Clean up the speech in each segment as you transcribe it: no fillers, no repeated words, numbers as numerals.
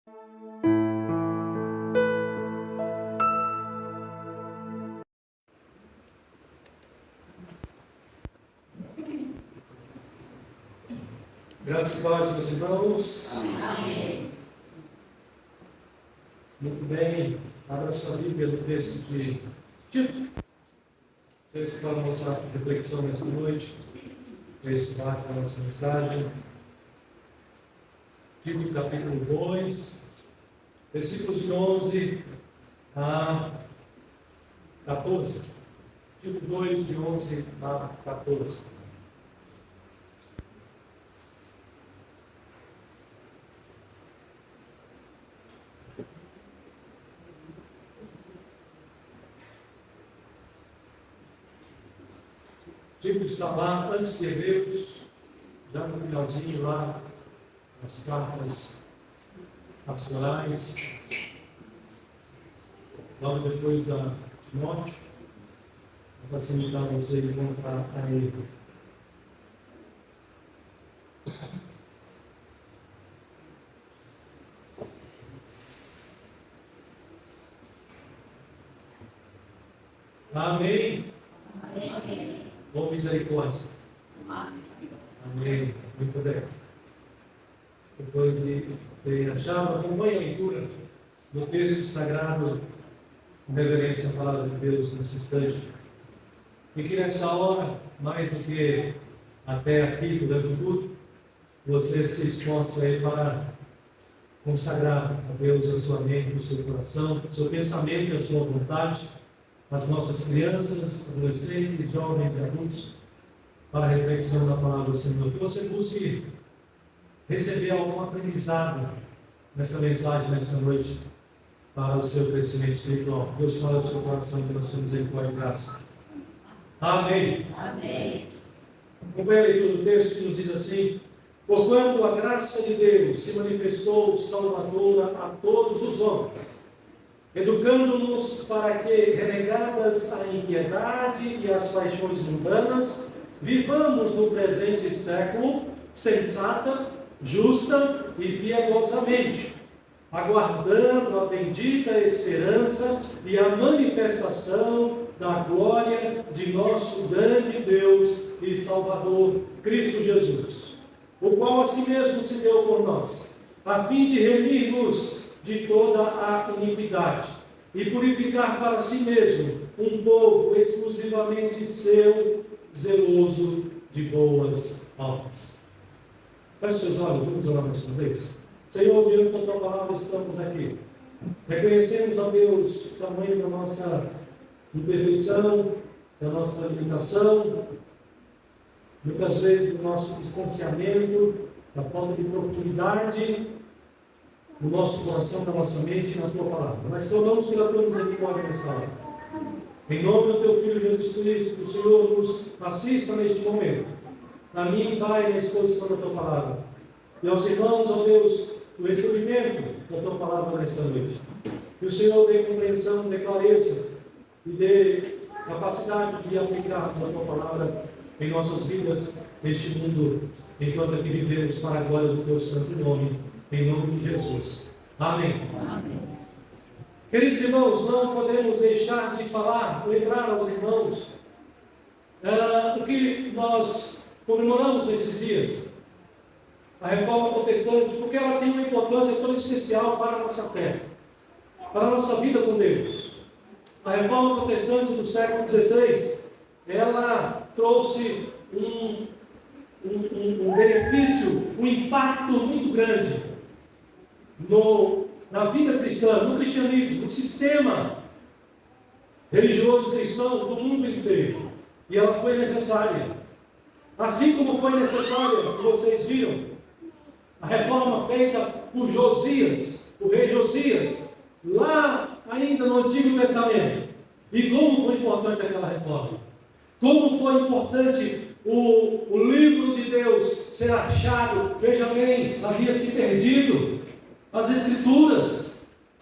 Graças e paz, meus irmãos. Amém. Muito bem. Abra sua Bíblia no texto de Tito. Texto para a nossa reflexão nesta noite. Texto base da nossa mensagem. Tito, capítulo 2, versículos de 11 a 14. Tito 2, de 11 a 14. Tito está lá antes de Hebreus, já no finalzinho lá, nas cartas pastorais, logo depois da Timóteo, para facilitar você encontrar a ele. Amém. Amém. Com misericórdia. Amém. Muito bem. Depois de achar, acompanhe a leitura do texto sagrado, com reverência à palavra de Deus nesse instante. E que nessa hora, mais do que até aqui, durante o culto, você se esforce aí para consagrar a Deus a sua mente, o seu coração, o seu pensamento e a sua vontade, as nossas crianças, adolescentes, jovens e adultos, para a reflexão da palavra do Senhor. Que você busque receber algum aprendizado nessa mensagem, nessa noite, para o seu crescimento espiritual. Deus fala o seu coração, pela sua misericórdia e graça. Amém. Amém. Acompanhe a leitura do texto que nos diz assim: porquanto a graça de Deus se manifestou salvadora a todos os homens, educando-nos para que, renegadas a impiedade e as paixões mundanas, vivamos no presente século sensata, justa e piedosamente, aguardando a bendita esperança e a manifestação da glória de nosso grande Deus e Salvador, Cristo Jesus, o qual a si mesmo se deu por nós, a fim de remir-nos de toda a iniquidade e purificar para si mesmo um povo exclusivamente seu, zeloso de boas obras. Feche seus olhos, vamos orar mais uma vez. Senhor, diante da tua palavra estamos aqui. Reconhecemos, ó Deus, o tamanho da nossa imperfeição, da nossa limitação, muitas vezes do nosso distanciamento, da falta de profundidade no nosso coração, na nossa mente e na tua palavra. Mas clamamos pela tua misericórdia nesta hora. Em nome do teu Filho Jesus Cristo, que o Senhor nos assista neste momento, na minha e Pai, na exposição da tua palavra. E aos irmãos, ó Deus, o recebimento da tua palavra nesta noite. Que o Senhor dê compreensão, dê clareza e dê capacidade de aplicarmos a tua palavra em nossas vidas, neste mundo, enquanto aqui vivemos para a glória do teu santo nome. Em nome de Jesus. Amém. Amém. Queridos irmãos, não podemos deixar de falar, lembrar aos irmãos o que nós comemoramos nesses dias. A Reforma Protestante, porque ela tem uma importância tão especial para a nossa fé, para a nossa vida com Deus. A Reforma Protestante do século XVI, ela trouxe um benefício, um impacto muito grande na vida cristã, no cristianismo, no sistema religioso cristão do mundo inteiro. E ela foi necessária. Assim como foi necessária, que vocês viram, a reforma feita por Josias, o rei Josias, lá ainda no Antigo Testamento. E como foi importante aquela reforma. Como foi importante o livro de Deus ser achado. Veja bem, havia se perdido as Escrituras.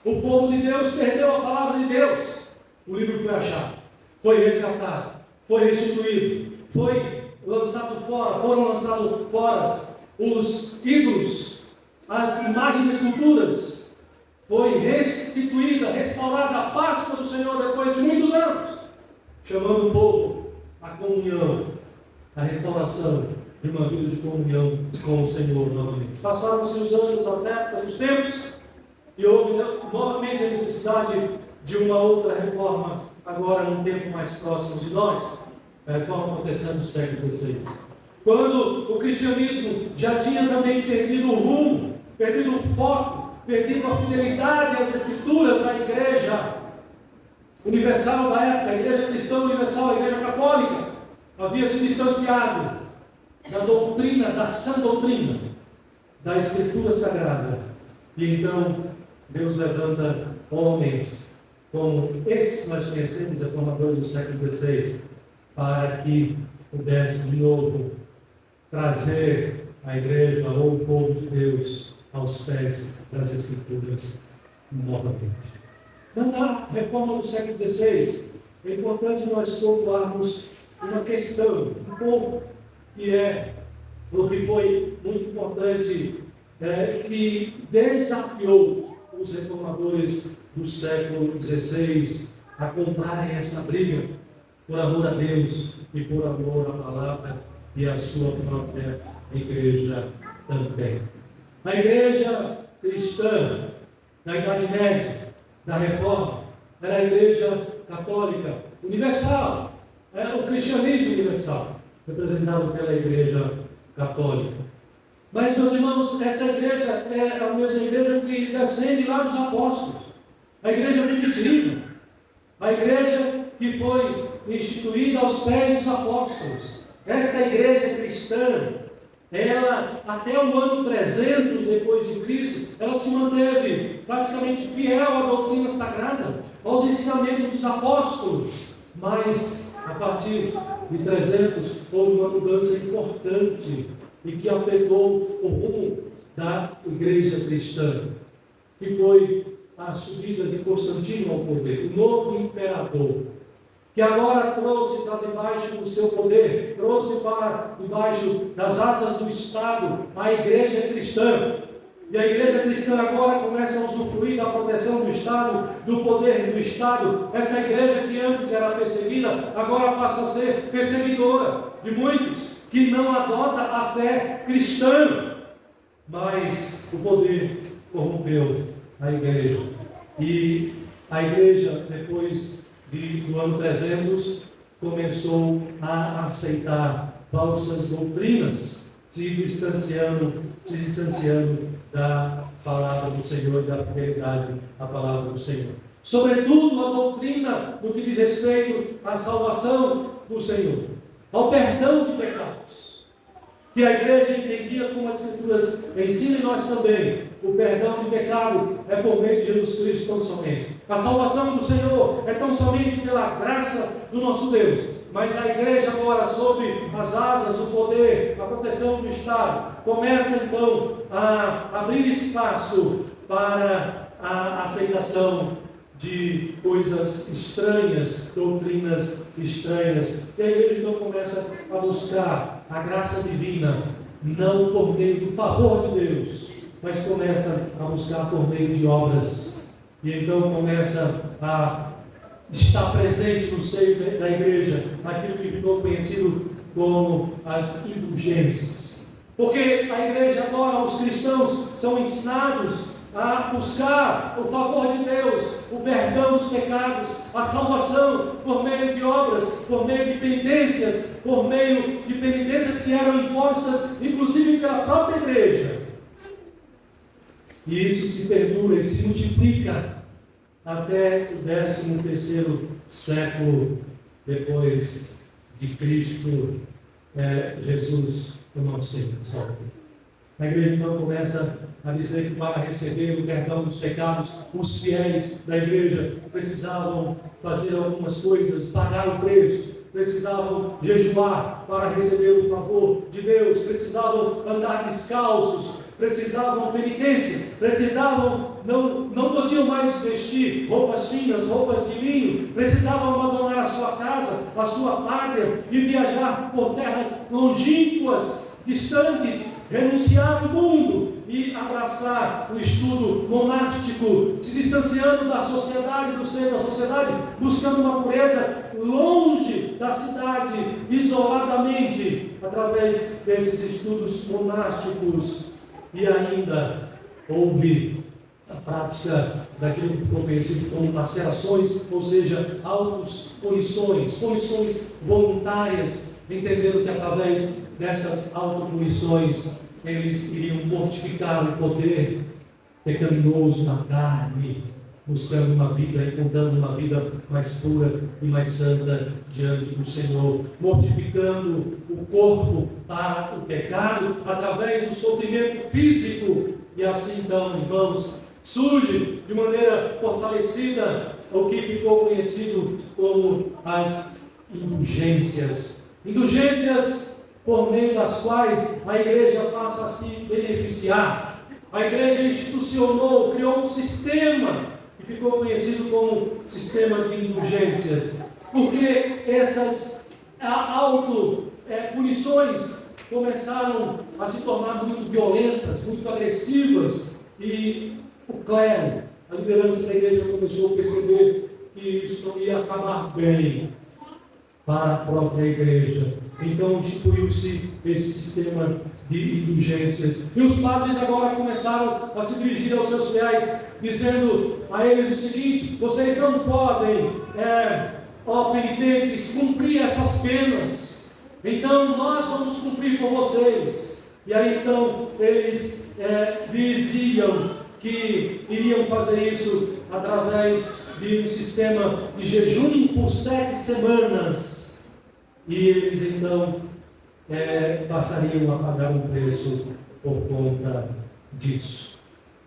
O povo de Deus perdeu a palavra de Deus. O livro foi achado, foi resgatado, foi restituído, foi lançado fora, foram lançados fora os ídolos, as imagens de esculturas, foi restituída, restaurada a Páscoa do Senhor depois de muitos anos, chamando o povo à comunhão, à restauração de uma vida de comunhão com o Senhor novamente. Passaram-se os anos, as épocas, os tempos, e houve novamente a necessidade de uma outra reforma, agora num tempo mais próximo de nós, como aconteceu no século XVI. Quando o cristianismo já tinha também perdido o rumo, perdido o foco, perdido a fidelidade às Escrituras, à Igreja Universal da época, a Igreja Cristã Universal, a Igreja Católica, havia se distanciado da doutrina, da sã doutrina, da Escritura Sagrada. E então Deus levanta homens como esses que nós conhecemos, reformadores do século XVI, para que pudesse de novo trazer a igreja ou o povo de Deus aos pés das Escrituras novamente. Mas na reforma do século XVI, é importante nós pontuarmos uma questão, um ponto, que é o que foi muito importante, que desafiou os reformadores do século XVI a comprarem essa briga por amor a Deus e por amor à palavra e à sua própria igreja também. A igreja cristã da Idade Média, da Reforma, era a igreja católica universal, era o cristianismo universal, representado pela igreja católica. Mas, meus irmãos, essa igreja é a mesma igreja que descende lá dos apóstolos, a igreja primitiva, a igreja que foi instituída aos pés dos apóstolos. Esta igreja cristã, ela, até o ano 300 depois de Cristo, ela se manteve praticamente fiel à doutrina sagrada, aos ensinamentos dos apóstolos. Mas, a partir de 300, houve uma mudança importante e que afetou o rumo da igreja cristã, que foi a subida de Constantino ao poder, o novo imperador, que agora trouxe para debaixo do seu poder, trouxe para debaixo das asas do Estado a igreja cristã. E a igreja cristã agora começa a usufruir da proteção do Estado, do poder do Estado. Essa igreja que antes era perseguida, agora passa a ser perseguidora de muitos que não adota a fé cristã. Mas o poder corrompeu a igreja. E a igreja, depois do ano 300, começou a aceitar falsas doutrinas, se distanciando da palavra do Senhor e da fidelidade à palavra do Senhor. Sobretudo a doutrina no que diz respeito à salvação do Senhor, ao perdão de pecados, que a igreja entendia como as Escrituras ensinam, e nós também. O perdão de pecado é por meio de Jesus Cristo tão somente. A salvação do Senhor é tão somente pela graça do nosso Deus. Mas a igreja agora, sob as asas, o poder, a proteção do Estado, começa então a abrir espaço para a aceitação de coisas estranhas, doutrinas estranhas. E a igreja então começa a buscar a graça divina, não por meio do favor de Deus, mas começa a buscar por meio de obras. E então começa a estar presente no seio da igreja aquilo que ficou conhecido como as indulgências. Porque a igreja agora, os cristãos, são ensinados a buscar o favor de Deus, o perdão dos pecados, a salvação por meio de obras, por meio de penitências, por meio de penitências que eram impostas, inclusive pela própria igreja. E isso se perdura e se multiplica até o 13º século depois de Cristo, Jesus, o nosso Senhor. A igreja então começa a dizer que para receber o perdão dos pecados, os fiéis da igreja precisavam fazer algumas coisas, pagar o preço, precisavam jejuar para receber o favor de Deus, precisavam andar descalços, precisavam penitência, não podiam mais vestir roupas finas, roupas de linho, precisavam abandonar a sua casa, a sua pátria e viajar por terras longínquas, distantes, renunciar ao mundo e abraçar o estudo monástico, se distanciando da sociedade, do seio da sociedade, buscando uma pureza longe da cidade, isoladamente, através desses estudos monásticos. E ainda houve a prática daquilo que ficou conhecido como macerações, ou seja, autopunições, punições voluntárias, entendendo que através dessas autopunições eles iriam mortificar o poder pecaminoso da carne, buscando uma vida, encontrando uma vida mais pura e mais santa diante do Senhor, mortificando o corpo para o pecado através do sofrimento físico. E assim então, irmãos, surge de maneira fortalecida o que ficou conhecido como as indulgências. Indulgências por meio das quais a igreja passa a se beneficiar. A igreja institucionou, criou um sistema que ficou conhecido como sistema de indulgências, porque essas punições começaram a se tornar muito violentas, muito agressivas, e o clero, a liderança da igreja começou a perceber que isso não ia acabar bem para a própria igreja. Então instituiu-se esse sistema de indulgências. E os padres agora começaram a se dirigir aos seus fiéis, dizendo a eles o seguinte: vocês não podem, penitentes, cumprir essas penas. Então nós vamos cumprir com vocês. E aí então eles diziam que iriam fazer isso através de um sistema de jejum por 7 semanas. E eles então passariam a pagar um preço por conta disso.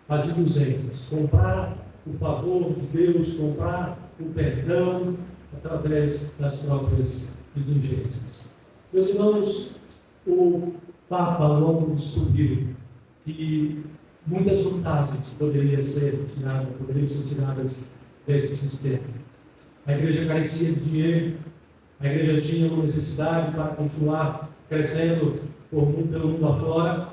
As indulgências, comprar o favor de Deus, comprar o perdão através das próprias indulgências. Meus irmãos, o Papa ao longo descobriu que muitas vantagens poderiam ser tiradas desse sistema. A igreja carecia de dinheiro, a igreja tinha uma necessidade para continuar crescendo pelo mundo afora,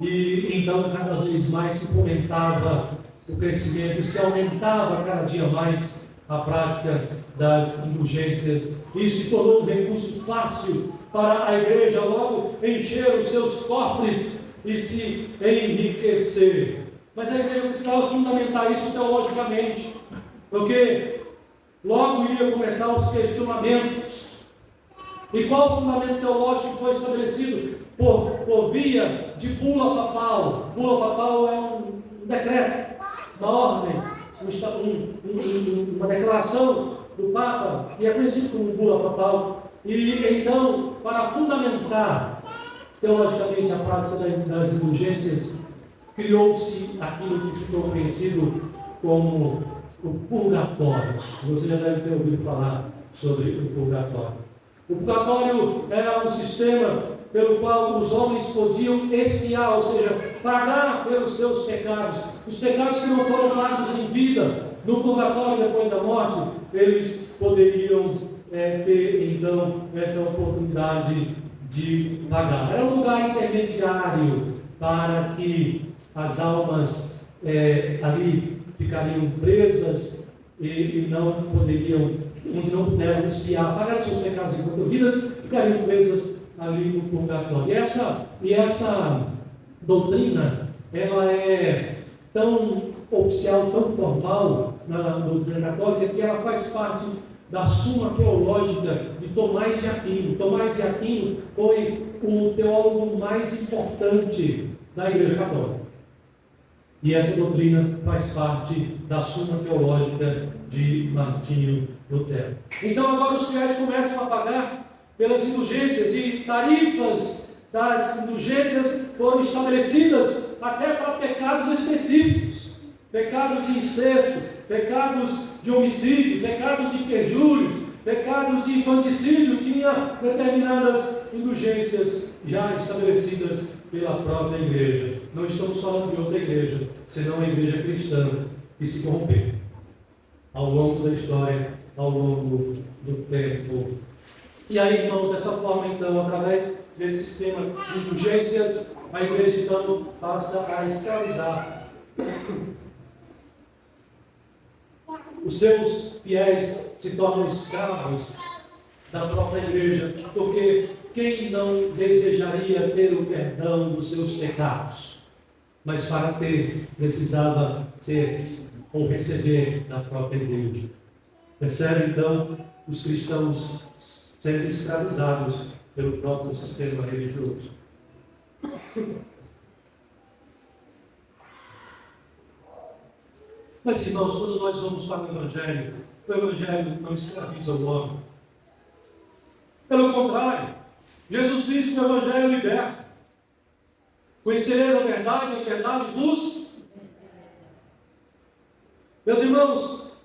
e então cada vez mais se fomentava o crescimento e se aumentava cada dia mais a prática das indulgências. Isso se tornou um recurso fácil para a igreja logo encher os seus cofres e se enriquecer. Mas a igreja precisava fundamentar isso teologicamente, porque logo iria começar os questionamentos. E qual o fundamento teológico foi estabelecido? Por via de bula papal. Bula papal é um decreto, uma ordem, uma declaração do Papa, que é conhecido como bula papal. E então, para fundamentar teologicamente a prática das indulgências, criou-se aquilo que ficou conhecido como o purgatório. Você já deve ter ouvido falar sobre o purgatório. O purgatório era um sistema pelo qual os homens podiam expiar, ou seja, pagar pelos seus pecados. Os pecados que não foram pagos em vida, no purgatório depois da morte, eles poderiam ter então essa oportunidade de pagar. Era um lugar intermediário para que as almas ali ficariam presas e não poderiam, onde não puderam expiar, pagar seus pecados enquanto vidas, ficariam presas ali no purgatório. E essa doutrina, ela é tão oficial, tão formal na doutrina católica, que ela faz parte da Suma Teológica de Tomás de Aquino. Tomás de Aquino foi o teólogo mais importante da Igreja Católica. E essa doutrina faz parte da Suma Teológica de Martinho Lutero. Então agora os fiéis começam a pagar pelas indulgências, e tarifas das indulgências foram estabelecidas até para pecados específicos. Pecados de incesto, pecados de homicídio, pecados de perjúrios, pecados de infanticídio. Tinha determinadas indulgências já estabelecidas pela própria igreja. Não estamos falando de outra igreja, senão a igreja cristã que se corrompeu ao longo da história, ao longo do tempo. E aí, irmão, dessa forma, então, através desse sistema de indulgências, a igreja, então, passa a escravizar os seus fiéis, se tornam escravos da própria igreja, porque quem não desejaria ter o perdão dos seus pecados? Mas para ter, precisava ter ou receber da própria igreja. Percebe, então, os cristãos sendo escravizados pelo próprio sistema religioso. Mas, irmãos, quando nós vamos para o Evangelho não escraviza o homem. Pelo contrário, Jesus disse que o Evangelho liberta. Conhecereis a verdade vos. Meus irmãos,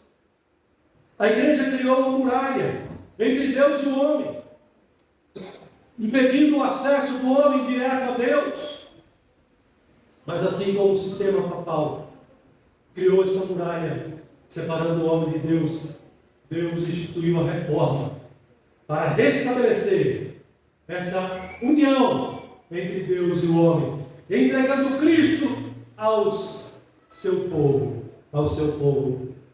a igreja criou uma muralha entre Deus e o homem, impedindo o acesso do homem direto a Deus. Mas assim como o sistema papal criou essa muralha, separando o homem de Deus, Deus instituiu a reforma para restabelecer essa união entre Deus e o homem, entregando Cristo ao seu povo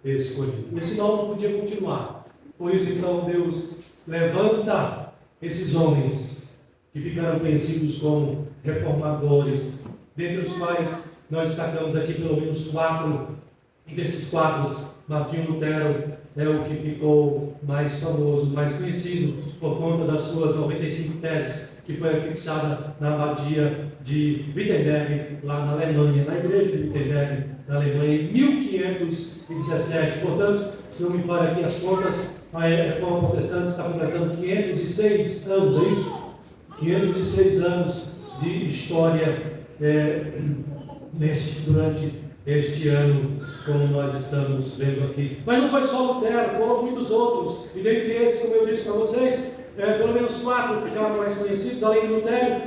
escolhido. Esse não podia continuar. Por isso, então, Deus levanta esses homens que ficaram conhecidos como reformadores, dentre os quais nós destacamos aqui pelo menos 4, e desses 4, Martinho Lutero é o que ficou mais famoso, mais conhecido, por conta das suas 95 teses, que foi fixada na abadia de Wittenberg, lá na Alemanha, na igreja de Wittenberg, na Alemanha, em 1517. Portanto, se não me falha aqui as contas, a reforma protestante está completando 506 anos, é isso? 506 anos de história durante este ano, como nós estamos vendo aqui. Mas não foi só Lutero, foram muitos outros, e dentre esses, como eu disse para vocês, pelo menos 4 ficaram mais conhecidos, além de Lutero,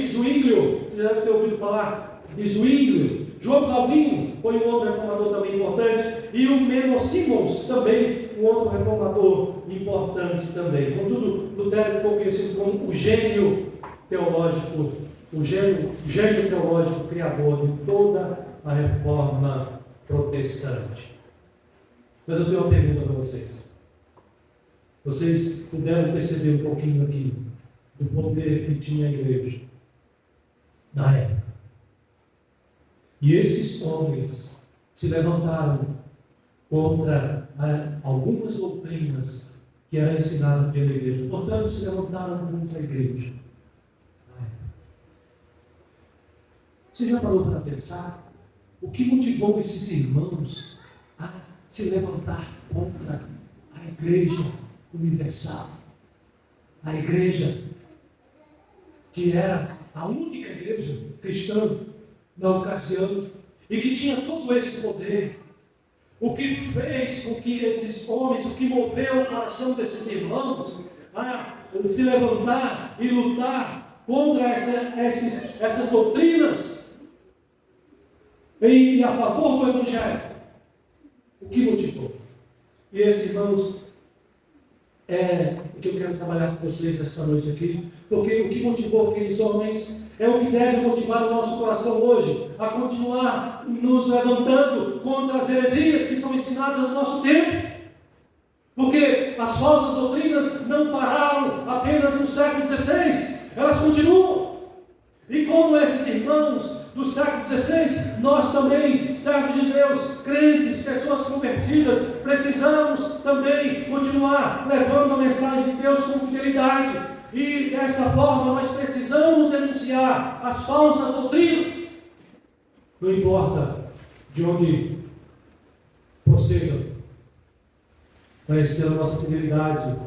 Zwinglio, já deve ter ouvido falar de Zwinglio, João Calvino foi um outro reformador também importante, e o Menno Simons também, um outro reformador importante também. Contudo, Lutero ficou conhecido como o gênio teológico, o gênio teológico criador de toda a reforma protestante. Mas eu tenho uma pergunta para vocês. Vocês puderam perceber um pouquinho aqui do poder que tinha a igreja na época. E esses homens se levantaram contra algumas doutrinas que eram ensinadas pela igreja. Portanto, se levantaram contra a igreja. Você já parou para pensar o que motivou esses irmãos a se levantar contra a igreja universal? A igreja que era a única igreja cristã na ocasião e que tinha todo esse poder. O que fez com que esses homens, o que moveu o coração desses irmãos a se levantar e lutar contra essas doutrinas e a favor do Evangelho? O que motivou? E esses irmãos, é o que eu quero trabalhar com vocês nessa noite aqui, porque o que motivou aqueles homens é o que deve motivar o nosso coração hoje, a continuar nos levantando contra as heresias que são ensinadas no nosso tempo. Porque as falsas doutrinas não pararam apenas no século XVI, elas continuam. E como esses irmãos do século XVI, nós também, servos de Deus, crentes, pessoas convertidas, precisamos também continuar levando a mensagem de Deus com fidelidade. E desta forma nós precisamos denunciar as falsas doutrinas. Não importa de onde procedam, mas pela nossa fidelidade,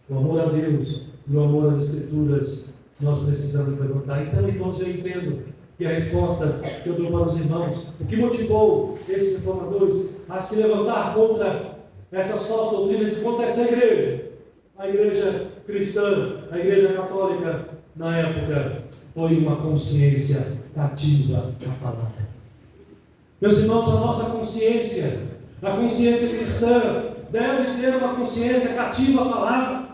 o amor a Deus e o amor às Escrituras, nós precisamos levantar. Então, irmãos, eu entendo que a resposta que eu dou para os irmãos, o que motivou esses reformadores a se levantar contra essas falsas doutrinas e contra essa igreja, a igreja cristã, a igreja católica na época, foi uma consciência cativa à palavra. Meus irmãos, a nossa consciência, a consciência cristã, deve ser uma consciência cativa à palavra.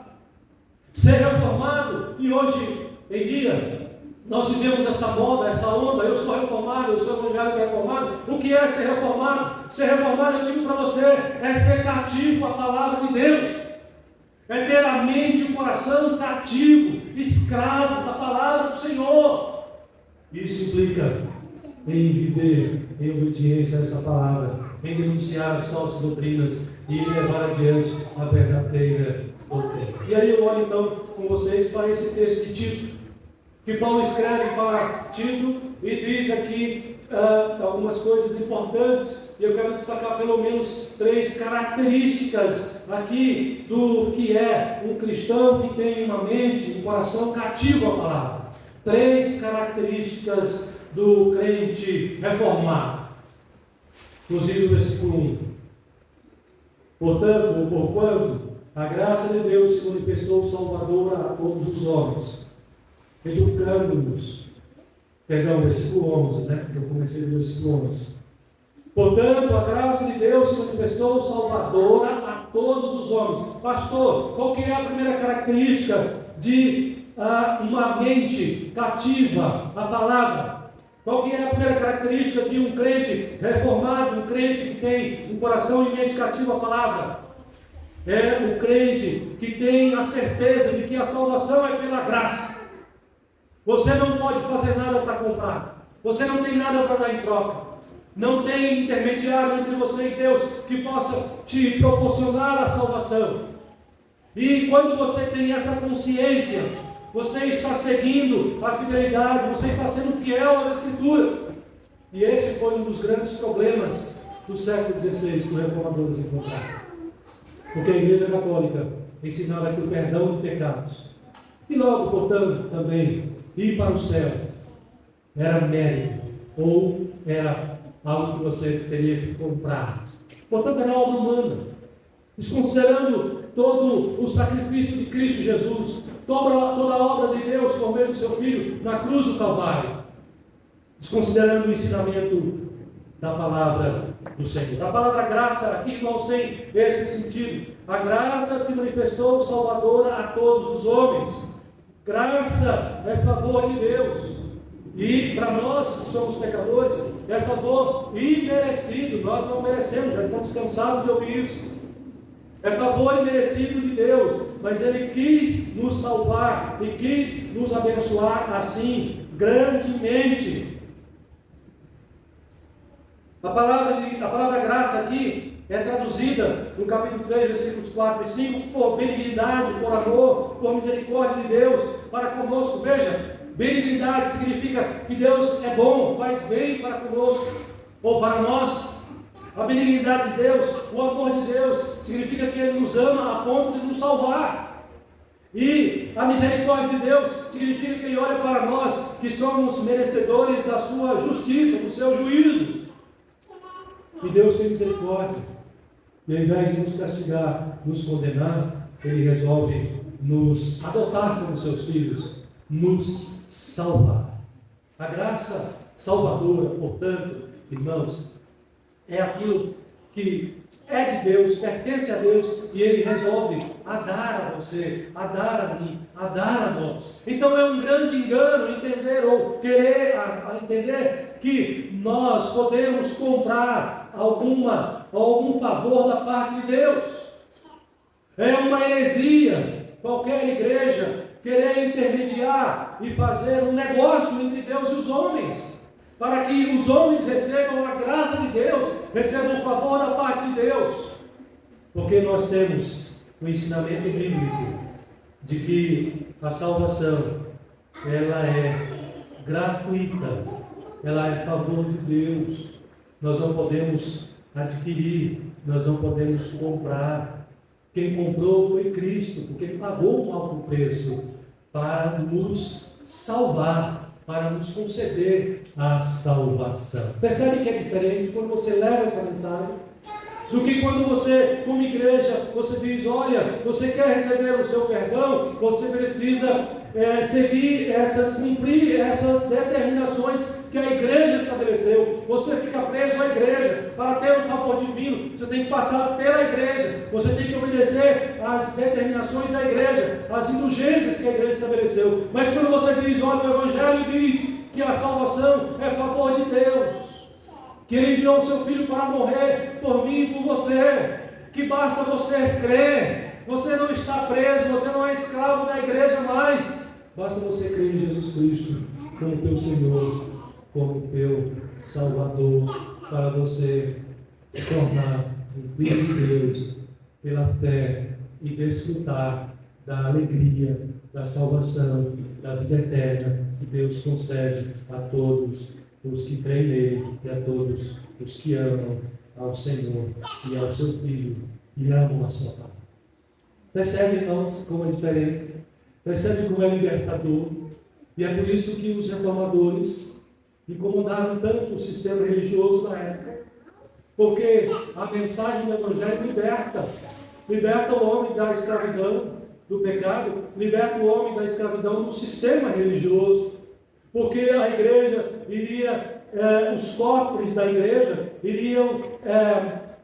ser reformado. E hoje em dia nós vivemos essa moda, essa onda: eu sou reformado, eu sou evangélico reformado. O que é ser reformado? Ser reformado, eu digo para você, é ser cativo à palavra de Deus, é ter a mente e o coração cativo, escravo da palavra do Senhor. Isso implica em viver em obediência a essa palavra, em denunciar as falsas doutrinas e levar adiante a verdadeira doutrina. E aí eu olho então com vocês para esse texto de Tito, que Paulo escreve para Tito e diz aqui algumas coisas importantes. E eu quero destacar pelo menos 3 características aqui do que é um cristão que tem uma mente, um coração cativo à palavra. 3 características do crente reformado. Nos diz o versículo 1: portanto, ou porquanto a graça de Deus se manifestou salvadora a todos os homens, educando-nos. Perdão, versículo 11, né? Eu comecei no versículo 11. Portanto, a graça de Deus se manifestou salvadora a todos os homens. Pastor, qual que é a primeira característica de uma mente cativa à palavra? Qual que é a primeira característica de um crente reformado, um crente que tem um coração e mente cativa à palavra? É o crente que tem a certeza de que a salvação é pela graça. Você não pode fazer nada para comprar, você não tem nada para dar em troca, não tem intermediário entre você e Deus que possa te proporcionar a salvação. E quando você tem essa consciência, você está seguindo a fidelidade, você está sendo fiel às Escrituras. E esse foi um dos grandes problemas do século XVI que os reformadores encontraram. Porque a Igreja Católica ensinava aqui o perdão de pecados. E logo, portanto, também ir para o céu era mérito, ou era algo que você teria que comprar. Portanto, era obra humana. Desconsiderando todo o sacrifício de Cristo Jesus, toda a obra de Deus por meio do seu Filho na cruz do Calvário, desconsiderando o ensinamento da palavra do Senhor. A palavra graça aqui, irmãos, tem esse sentido. A graça se manifestou salvadora a todos os homens. Graça é favor de Deus. E para nós que somos pecadores, é favor imerecido. Nós não merecemos, já estamos cansados de ouvir isso. É favor imerecido de Deus, mas Ele quis nos salvar e quis nos abençoar assim, grandemente. A palavra graça aqui é traduzida no capítulo 3, versículos 4 e 5, por benignidade, por amor, por misericórdia de Deus para conosco. Veja, benignidade significa que Deus é bom, faz bem para conosco, ou para nós. A benignidade de Deus, o amor de Deus, significa que Ele nos ama a ponto de nos salvar. E a misericórdia de Deus significa que Ele olha para nós, que somos merecedores da sua justiça, do seu juízo. E Deus tem misericórdia. E ao invés de nos castigar, nos condenar, Ele resolve nos adotar como seus filhos, nos salvar. A graça salvadora, portanto, irmãos, é aquilo que é de Deus, pertence a Deus, e Ele resolve a dar a você, a dar a mim, a dar a nós. Então é um grande engano entender ou querer entender que nós podemos comprar algum favor da parte de Deus. É uma heresia qualquer igreja querer intermediar e fazer um negócio entre Deus e os homens, para que os homens recebam a graça de Deus, recebam o favor da parte de Deus. Porque nós temos o ensinamento bíblico de que a salvação, ela é gratuita, ela é favor de Deus. Nós não podemos adquirir, nós não podemos comprar. Quem comprou foi Cristo, porque Ele pagou um alto preço para nos salvar, para nos conceder a salvação. Percebe que é diferente quando você leva essa mensagem do que quando você, como igreja, você diz: olha, você quer receber o seu perdão, você precisa cumprir essas determinações que a igreja estabeleceu. Você fica preso à igreja. Para ter um favor divino, você tem que passar pela igreja. Você tem que obedecer às determinações da igreja, às indulgências que a igreja estabeleceu. Mas quando você diz, olha, o Evangelho diz que a salvação é favor de Deus, que Ele enviou o seu Filho para morrer por mim e por você, que basta você crer. Você não está preso, você não é escravo da igreja mais. Basta você crer em Jesus Cristo como teu Senhor, como teu Salvador, para você se tornar um filho de Deus pela fé e desfrutar da alegria, da salvação, da vida eterna que Deus concede a todos os que creem nele e a todos os que amam ao Senhor e ao seu Filho e amam a sua palavra. Percebe, irmãos, como é diferente? Percebe como é libertador? E é por isso que os reformadores incomodaram tanto o sistema religioso da época, porque a mensagem do Evangelho liberta o homem da escravidão, do pecado, liberta o homem da escravidão do sistema religioso, porque a igreja iria, os cofres da igreja iriam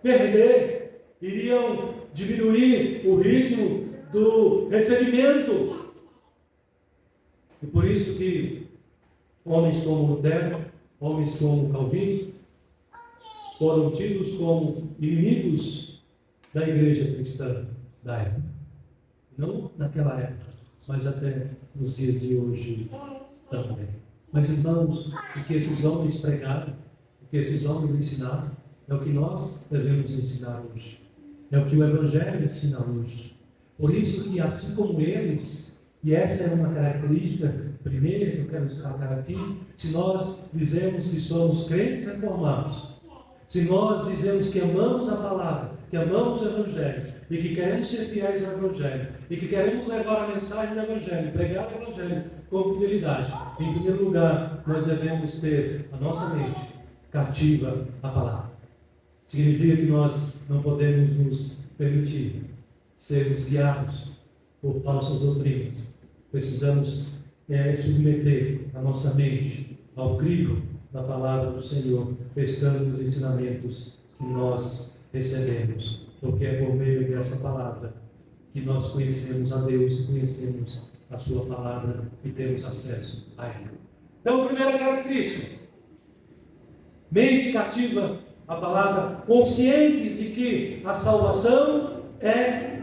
perder, iriam diminuir o ritmo do recebimento. E por isso que homens como Lutero, homens como Calvino, foram tidos como inimigos da igreja cristã da época. Não naquela época, mas até nos dias de hoje também. Mas, irmãos, o que esses homens pregaram, o que esses homens ensinaram, é o que nós devemos ensinar hoje. É o que o Evangelho ensina hoje. Por isso que, assim como eles, e essa é uma característica primeira que eu quero destacar aqui, se nós dizemos que somos crentes reformados, se nós dizemos que amamos a palavra, que amamos o Evangelho, e que queremos ser fiéis ao Evangelho, e que queremos levar a mensagem do Evangelho, pregar o Evangelho com fidelidade, em primeiro lugar, nós devemos ter a nossa mente cativa à palavra. Significa que nós não podemos nos permitir sermos guiados por falsas doutrinas. Precisamos submeter a nossa mente ao crivo da palavra do Senhor, testando os ensinamentos que nós recebemos, porque é por meio dessa palavra que nós conhecemos a Deus e conhecemos a sua palavra e temos acesso a ela. Então, primeira característica: mente cativa à palavra, conscientes de que a salvação é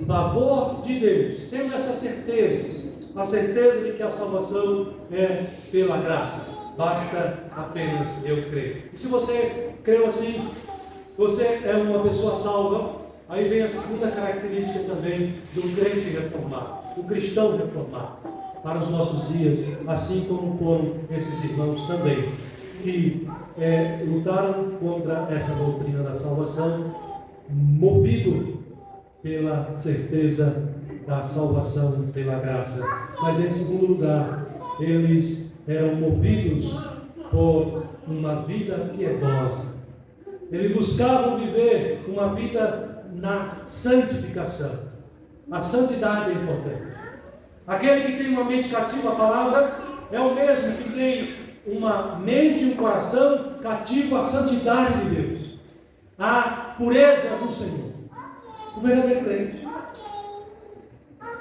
favor de Deus, tendo essa certeza, a certeza de que a salvação é pela graça, basta apenas eu crer. E se você creu assim, você é uma pessoa salva. Aí vem a segunda característica também do crente reformado, do cristão reformado, para os nossos dias, assim como foram esses irmãos também, que lutaram contra essa doutrina da salvação, movido pela certeza da salvação pela graça. Mas em segundo lugar, eles eram movidos por uma vida piedosa. Eles buscavam viver uma vida na santificação. A santidade é importante. Aquele que tem uma mente cativa à palavra é o mesmo que tem uma mente e um coração cativo à santidade de Deus, à pureza do Senhor. O verdadeiro crente.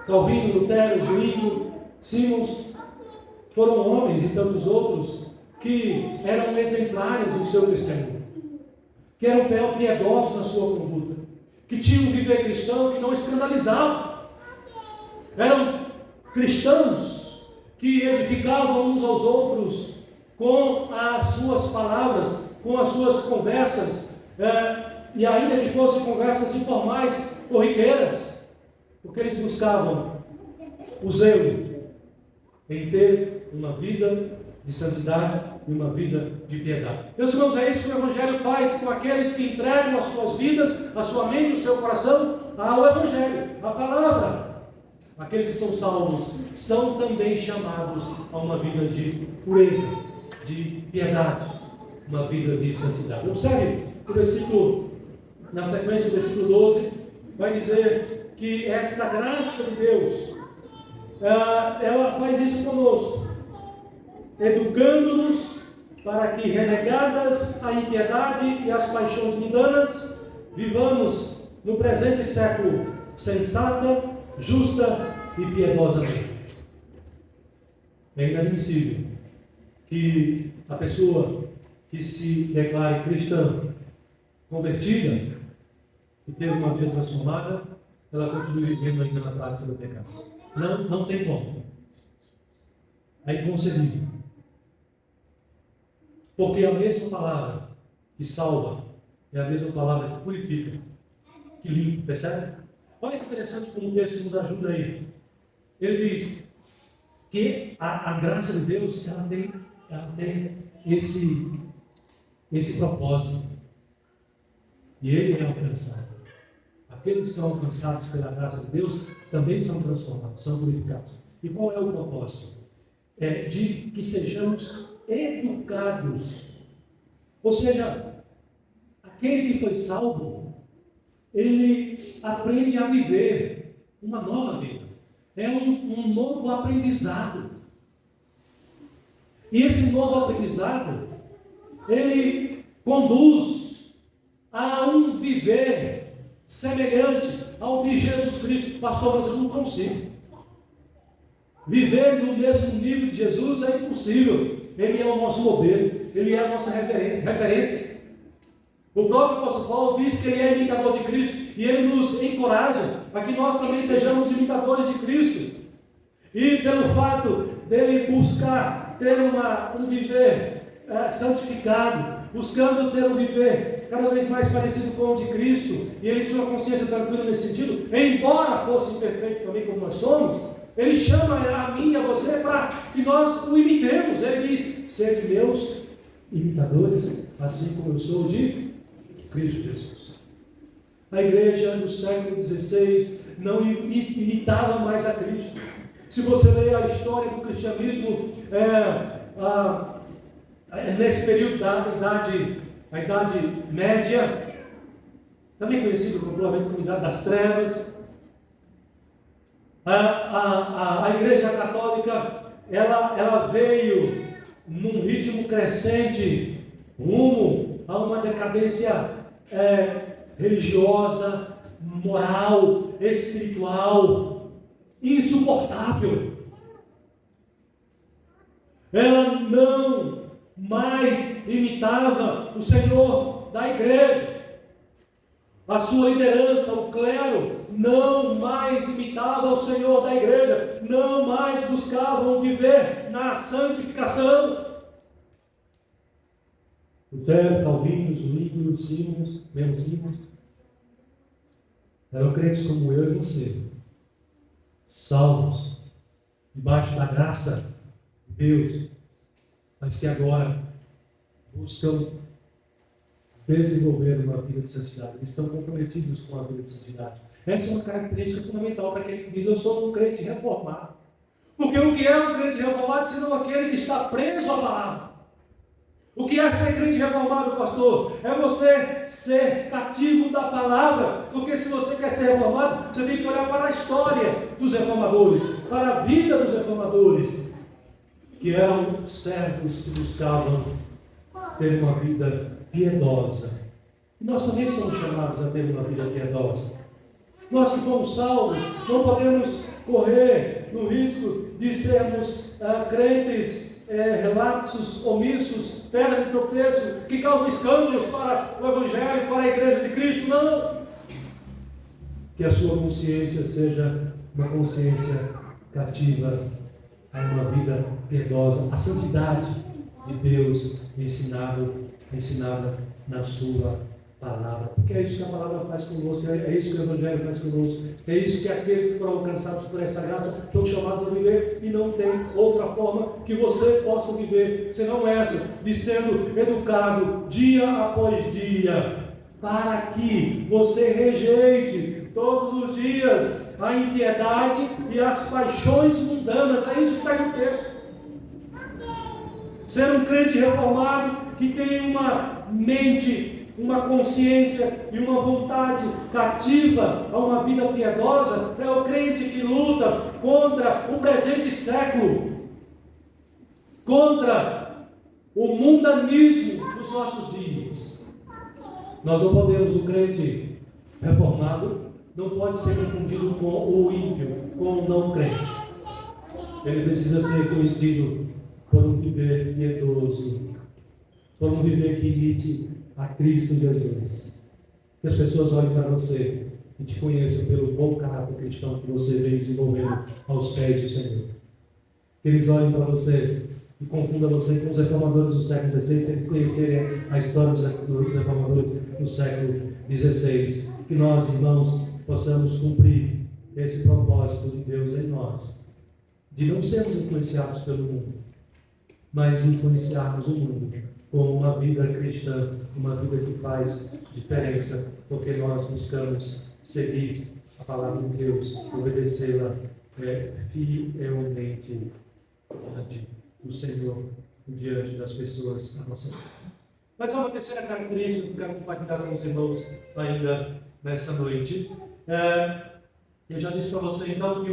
Calvino, Lutero, Zwinglio, Simons foram homens e tantos outros que eram exemplares no seu testemunho, que eram piedosos na sua conduta, que tinham um viver cristão que não escandalizavam. Eram cristãos que edificavam uns aos outros com as suas palavras, com as suas conversas, e ainda que fossem conversas informais, corriqueiras, porque eles buscavam o zelo em ter uma vida de santidade e uma vida de piedade. Meus irmãos, é isso que o Evangelho faz com aqueles que entregam as suas vidas, a sua mente e o seu coração ao Evangelho, à palavra. Aqueles que são salvos são também chamados a uma vida de pureza, de piedade, uma vida de santidade. Observe o versículo, na sequência do versículo 12, vai dizer que esta graça de Deus, ela faz isso conosco, educando-nos para que, renegadas a impiedade e as paixões mundanas, vivamos no presente século sensata, justa e piedosamente. É inadmissível que a pessoa que se declare cristã, convertida e ter uma vida transformada, ela continue vivendo ainda na prática do pecado. Não tem como. É inconcebível. Porque a mesma palavra que salva é a mesma palavra que purifica, que limpa, percebe? Olha que interessante como o texto nos ajuda aí. Ele diz que a graça de Deus ela tem esse propósito. E ele é alcançado. Aqueles que são alcançados pela graça de Deus também são transformados, são purificados. E qual é o propósito? É de que sejamos educados. Ou seja, aquele que foi salvo, ele aprende a viver uma nova vida. É um novo aprendizado. E esse novo aprendizado, ele conduz a um viver semelhante ao de Jesus Cristo. Pastor, mas eu não consigo. Viver no mesmo nível de Jesus é impossível. Ele é o nosso modelo, ele é a nossa referência. O próprio apóstolo Paulo diz que ele é imitador de Cristo e ele nos encoraja a que nós também sejamos imitadores de Cristo. E pelo fato dele buscar ter um viver santificado, buscando ter um viver cada vez mais parecido com o de Cristo, e ele tinha uma consciência tranquila nesse sentido, embora fosse imperfeito também como nós somos, ele chama a mim e a você para que nós o imitemos. Ele diz: sede meus imitadores, assim como eu sou de Cristo Jesus. A igreja do século XVI não imitava mais a Cristo. Se você ler a história do cristianismo, nesse período da Idade Média, também conhecido popularmente como Idade das Trevas, a Igreja Católica ela veio num ritmo crescente rumo a uma decadência religiosa, moral, espiritual, insuportável. Ela não mais imitava o Senhor da igreja. A sua liderança, o clero, não mais imitava o Senhor da igreja, não mais buscavam viver na santificação. Lutero, Calvino, Zwinglio, Simons, mesmo Simons, eram crentes como eu e você, salvos, debaixo da graça de Deus, mas que agora buscam desenvolver uma vida de santidade. Eles estão comprometidos com a vida de santidade. Essa é uma característica fundamental para aquele que diz: eu sou um crente reformado. Porque o que é um crente reformado senão aquele que está preso à palavra? O que é ser crente reformado, pastor? É você ser cativo da palavra. Porque se você quer ser reformado, você tem que olhar para a história dos reformadores, para a vida dos reformadores, que eram servos que buscavam ter uma vida piedosa. E nós também somos chamados a ter uma vida piedosa. Nós que fomos salvos, não podemos correr no risco de sermos crentes relapsos, omissos, pedra de tropeço, que causam escândalos para o Evangelho, para a Igreja de Cristo. Não! Que a sua consciência seja uma consciência cativa a uma vida piedosa, a santidade de Deus ensinada na sua palavra. Porque é isso que a palavra faz conosco, é isso que o Evangelho faz conosco, é isso que aqueles que foram alcançados por essa graça estão chamados a viver, e não tem outra forma que você possa viver senão essa, de sendo educado dia após dia, para que você rejeite todos os dias a impiedade e as paixões mundanas. É isso que está no texto. Ser um crente reformado que tem uma mente, uma consciência e uma vontade cativa a uma vida piedosa é o crente que luta contra o presente século, contra o mundanismo dos nossos dias. Nós não podemos, o crente reformado não pode ser confundido com o ímpio, com o não crente. Ele precisa ser conhecido por um viver piedoso, por um viver que imite a Cristo Jesus. Que as pessoas olhem para você e te conheçam pelo bom caráter cristão que você vem desenvolvendo aos pés do Senhor. Que eles olhem para você e confundam você com os reformadores do século XVI, se eles conhecerem a história dos reformadores do século XVI. Que nós, irmãos, possamos cumprir esse propósito de Deus em nós, de não sermos influenciados pelo mundo, mas de influenciarmos o mundo com uma vida cristã, uma vida que faz diferença, porque nós buscamos seguir a palavra de Deus, obedecê-la fielmente diante do Senhor, diante das pessoas à nossa vida. Mas há uma terceira característica que eu quero compartilhar com os irmãos ainda nessa noite. Eu já disse para você então que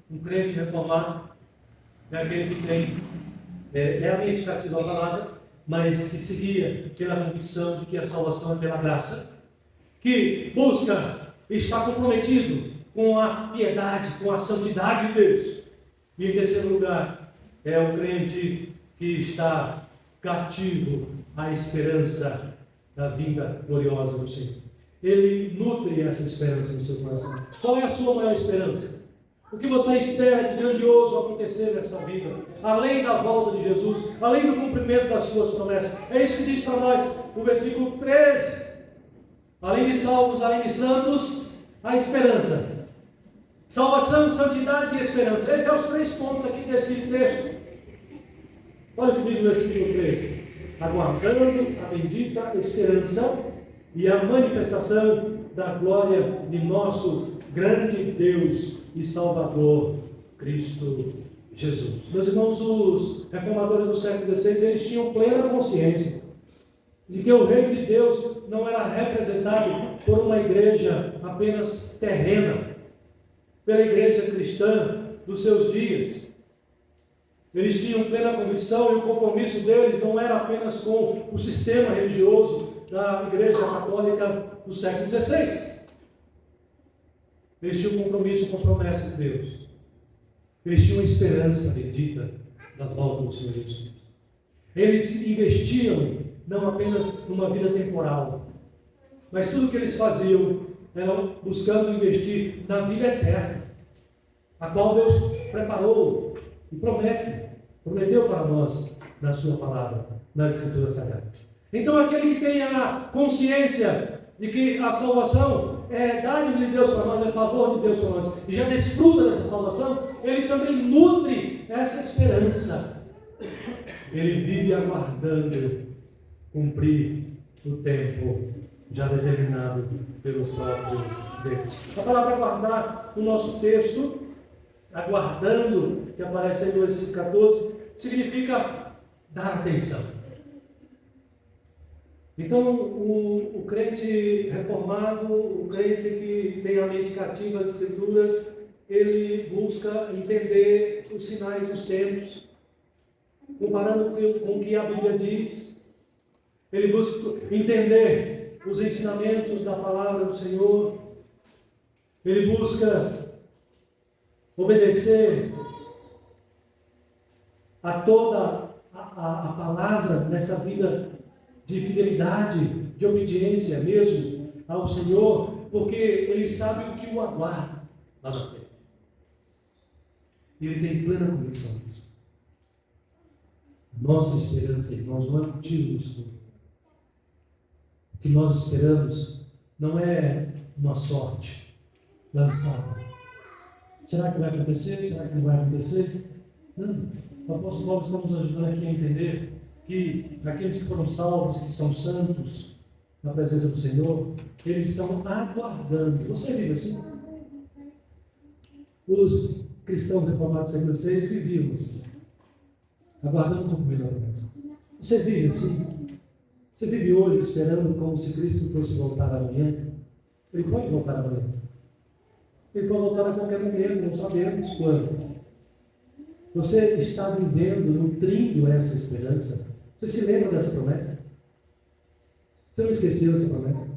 um crente reformado é aquele que tem a mente cativa à palavra, mas que se guia pela convicção de que a salvação é pela graça, que busca estar comprometido com a piedade, com a santidade de Deus. E em terceiro lugar, é o crente que está cativo à esperança da vinda gloriosa do Senhor. Ele nutre essa esperança no seu coração. Qual é a sua maior esperança? O que você espera de grandioso acontecer nessa vida? Além da volta de Jesus, além do cumprimento das suas promessas. É isso que diz para nós o versículo 13. Além de salvos, além de santos, a esperança. Salvação, santidade e esperança. Esses são os 3 pontos aqui desse texto. Olha o que diz o versículo 13. Aguardando a bendita esperança e a manifestação da glória de nosso grande Deus e Salvador, Cristo Jesus. Meus irmãos, os reformadores do século XVI, eles tinham plena consciência de que o reino de Deus não era representado por uma igreja apenas terrena, pela igreja cristã dos seus dias. Eles tinham plena convicção e o compromisso deles não era apenas com o sistema religioso da igreja católica do século XVI. Eles tinham um compromisso com a promessa de Deus. Eles tinham uma esperança bendita da volta do Senhor Jesus. Eles investiam não apenas numa vida temporal, mas tudo o que eles faziam era buscando investir na vida eterna, a qual Deus preparou e prometeu para nós na sua palavra, nas Escrituras Sagradas. Então aquele que tem a consciência de que a salvação é dádiva de Deus para nós, é favor de Deus para nós, e já desfruta dessa salvação, ele também nutre essa esperança. Ele vive aguardando cumprir o tempo já determinado pelo próprio Deus. A palavra aguardar no nosso texto, aguardando, que aparece aí no versículo 14, significa dar atenção. Então, o crente reformado, o crente que tem a mente cativa às Escrituras, ele busca entender os sinais dos tempos, comparando com o que a Bíblia diz. Ele busca entender os ensinamentos da palavra do Senhor. Ele busca obedecer a toda a palavra nessa vida de fidelidade, de obediência mesmo ao Senhor, porque ele sabe o que o aguarda lá na frente. E ele tem plena convicção disso. Nossa esperança, irmãos, não é um tiro no escuro. O que nós esperamos não é uma sorte lançada. Será que vai acontecer? Será que não vai acontecer? Não. O apóstolo Paulo está nos ajudando aqui a entender que aqueles que foram salvos, que são santos na presença do Senhor, eles estão aguardando. Você vive assim? Os cristãos reformados do século XVI viviam assim, aguardando o cumprimento da promessa. Você vive assim? Você vive hoje esperando como se Cristo fosse voltar amanhã? Ele pode voltar amanhã. Ele pode voltar a qualquer momento, não sabemos quando. Você está vivendo, nutrindo essa esperança Você se lembra dessa promessa? Você não esqueceu essa promessa?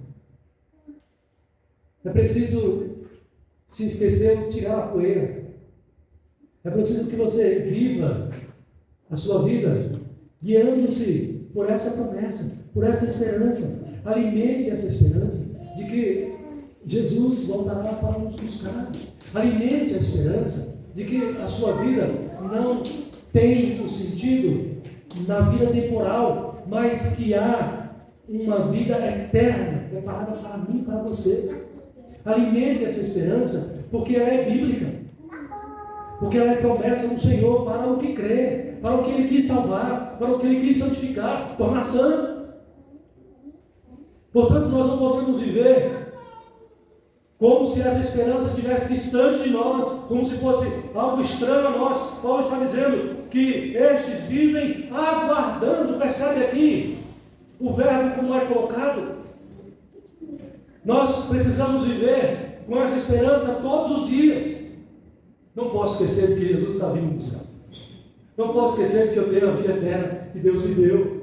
É preciso se esquecer, tirar a poeira. É preciso que você viva a sua vida guiando-se por essa promessa, por essa esperança. Alimente essa esperança de que Jesus voltará para nos buscar. Alimente a esperança de que a sua vida não tem o sentido na vida temporal, mas que há uma vida eterna preparada para mim e para você. Alimente essa esperança, porque ela é bíblica, porque ela é promessa do Senhor para o que crê, para o que Ele quis salvar, para o que Ele quis santificar, tornar santo. Portanto, nós não podemos viver como se essa esperança estivesse distante de nós, como se fosse algo estranho a nós. Paulo está dizendo que estes vivem aguardando, percebe aqui o verbo como é colocado? Nós precisamos viver com essa esperança todos os dias. Não posso esquecer que Jesus está vindo buscar. Não posso esquecer que eu tenho a vida eterna que Deus me deu.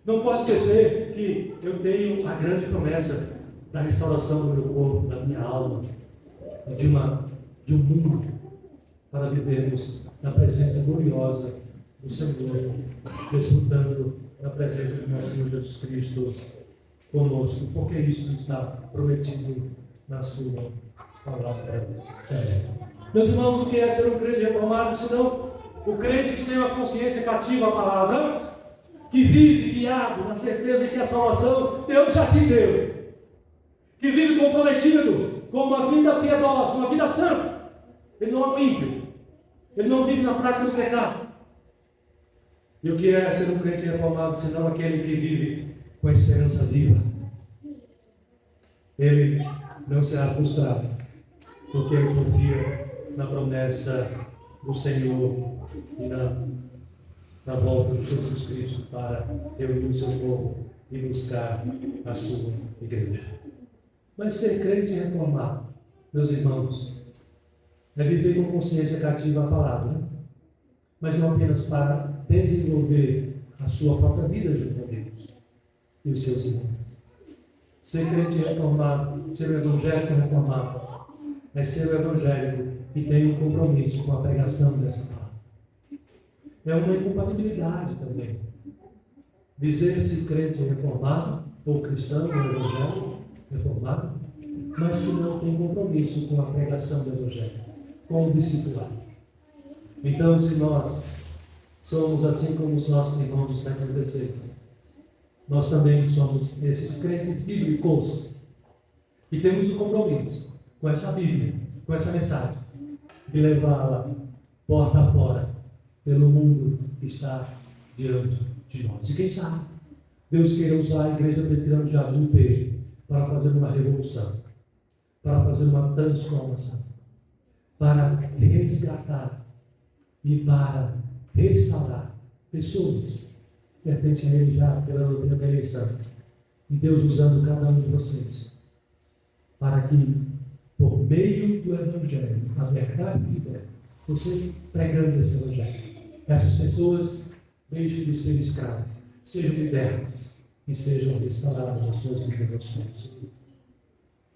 Não posso esquecer que eu tenho a grande promessa da restauração do meu corpo, da minha alma, de um mundo para vivermos na presença gloriosa do Senhor, desfrutando da presença do nosso Senhor Jesus Cristo conosco, porque isso está prometido na sua palavra. Meus irmãos, o que é ser um crente reformado? Senão o crente que tem uma consciência cativa à palavra, que vive guiado na certeza de que a salvação Deus já te deu, que vive comprometido com uma vida piedosa, uma vida santa. Ele não é um ímpio, ele não vive na prática do pecado. E o que é ser um crente reformado, senão aquele que vive com a esperança viva? Ele não será frustrado, porque ele confia na promessa do Senhor e na volta de Jesus Cristo para reunir o seu povo e buscar a sua igreja. Mas ser crente e reformado, meus irmãos, é viver com consciência cativa à palavra, né? Mas não apenas para desenvolver a sua própria vida junto a Deus e os seus irmãos. Ser crente reformado, ser um evangélico reformado, é ser um evangélico que tem um compromisso com a pregação dessa palavra. É uma incompatibilidade também. Dizer-se crente reformado, ou cristão, ou evangélico reformado, mas que não tem compromisso com a pregação do evangelho, com o discipulado. Então, se nós somos assim como os nossos irmãos do século XVI, nós também somos esses crentes bíblicos, e temos o compromisso com essa Bíblia, com essa mensagem, de levá-la porta a fora, pelo mundo que está diante de nós. E quem sabe, Deus queira usar a Igreja Presbiteriana do Jardim do Peixe para fazer uma revolução, para fazer uma transformação, para resgatar e para restaurar pessoas que pertencem a Ele já pela doutrina da eleição. E Deus usando cada um de vocês, para que, por meio do Evangelho, a verdade que liberta, você pregando esse Evangelho, essas pessoas deixem de ser escravas, sejam libertas e sejam restauradas as suas vidas aos poucos.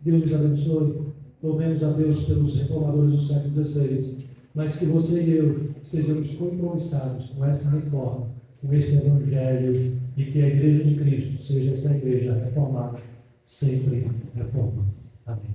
Deus nos abençoe. Louvemos a Deus pelos reformadores do século XVI, mas que você e eu estejamos compromissados com essa reforma, com este Evangelho, e que a Igreja de Cristo seja essa igreja reformada, sempre reformada. Amém.